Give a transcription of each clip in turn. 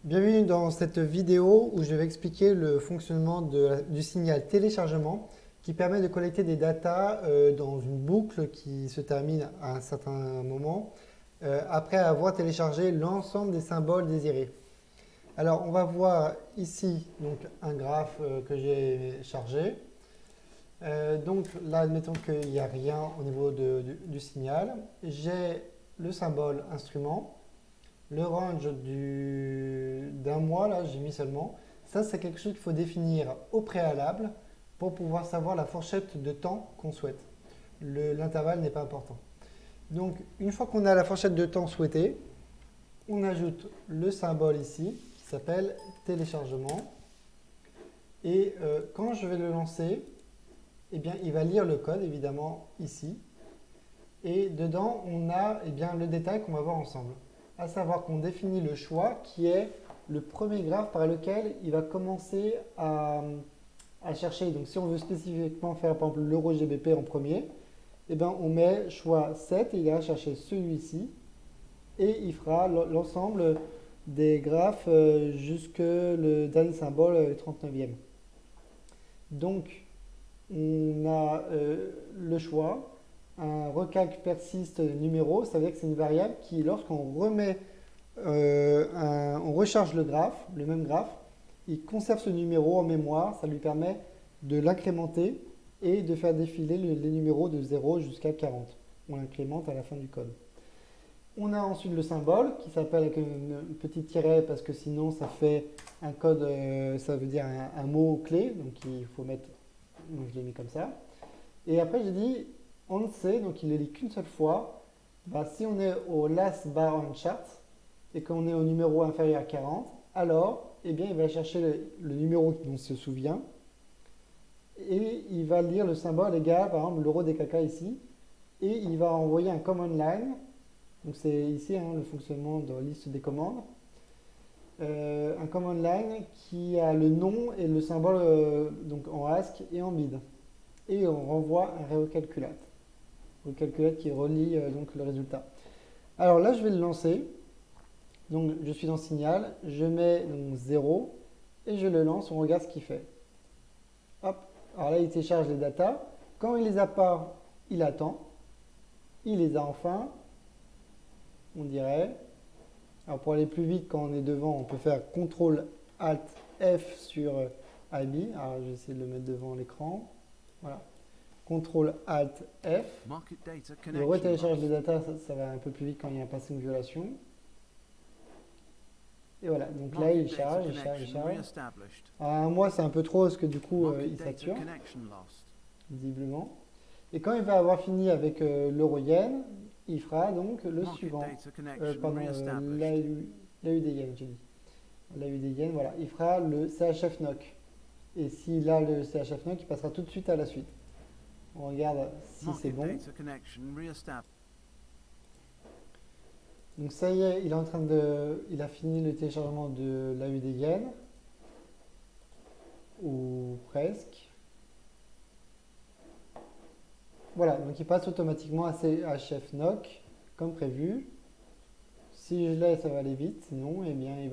Bienvenue dans cette vidéo où je vais expliquer le fonctionnement du signal téléchargement qui permet de collecter des datas dans une boucle qui se termine à un certain moment après avoir téléchargé l'ensemble des symboles désirés. Alors on va voir ici donc, un graphe que j'ai chargé. Donc là, admettons qu'il n'y a rien au niveau du signal. J'ai le symbole instrument. Le range d'un mois, là, j'ai mis seulement. Ça, c'est quelque chose qu'il faut définir au préalable pour pouvoir savoir la fourchette de temps qu'on souhaite. L'intervalle n'est pas important. Donc, une fois qu'on a la fourchette de temps souhaitée, on ajoute le symbole ici qui s'appelle téléchargement. Et quand je vais le lancer, eh bien, il va lire le code, évidemment, ici. Et dedans, on a eh bien, le détail qu'on va voir ensemble. À savoir qu'on définit le choix qui est le premier graphe par lequel il va commencer à chercher. Donc si on veut spécifiquement faire par exemple l'EuroGBP en premier, eh bien, on met choix 7 et il ira chercher celui-ci et il fera l'ensemble des graphes jusque le dernier symbole, le 39e. Donc on a le choix. Un recalque persiste numéro, ça veut dire que c'est une variable qui, lorsqu'on on recharge le graphe, le même graphe, il conserve ce numéro en mémoire, ça lui permet de l'incrémenter et de faire défiler les numéros de 0 jusqu'à 40. On l'incrémente à la fin du code. On a ensuite le symbole qui s'appelle avec un petit tiret parce que sinon ça fait un code, ça veut dire un mot clé, donc il faut mettre, donc je l'ai mis comme ça. Et après j'ai dit on ne sait, donc il ne lit qu'une seule fois, bah, si on est au last bar on chart et qu'on est au numéro inférieur à 40, alors eh bien, il va chercher le numéro dont il se souvient et il va lire le symbole égal, par exemple l'euro des caca ici, et il va envoyer un command line, donc c'est ici le fonctionnement de la liste des commandes, un command line qui a le nom et le symbole donc en ASCII et en BID. Et on renvoie un recalculate. Recalculate qui relie donc le résultat. Alors là, je vais le lancer. Donc je suis dans signal, je mets donc 0 et je le lance, on regarde ce qu'il fait. Hop, alors là il télécharge les datas. Quand il les a pas, il attend. Il les a enfin, on dirait. Alors pour aller plus vite, quand on est devant, on peut faire CTRL ALT F sur IB. Alors je vais essayer de le mettre devant l'écran. Voilà. CTRL ALT F. Il retélécharge les datas, ça va un peu plus vite quand il y a un passing violation. Et voilà, donc là il charge. Alors un mois c'est un peu trop parce que du coup il sature, visiblement. Et quand il va avoir fini avec l'euro-yen, il fera donc le suivant. Pardon, l'AUD-yen, j'ai dit. L'AUD-yen, voilà. Il fera le CHF NOC. Et s'il a le CHF NOC, il passera tout de suite à la suite. On regarde si c'est bon. Donc ça y est, il a fini le téléchargement de l'AUD-yen. Ou presque. Voilà, donc il passe automatiquement à CHF NOC comme prévu. Si je laisse, ça va aller vite, sinon eh bien, il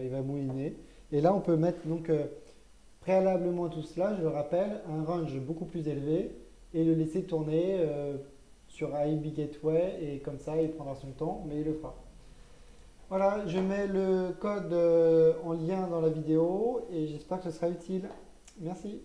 va mouiner. Et là, on peut mettre donc préalablement à tout cela, je le rappelle, un range beaucoup plus élevé et le laisser tourner sur IB Gateway et comme ça, il prendra son temps, mais il le fera. Voilà, je mets le code en lien dans la vidéo et j'espère que ce sera utile. Merci.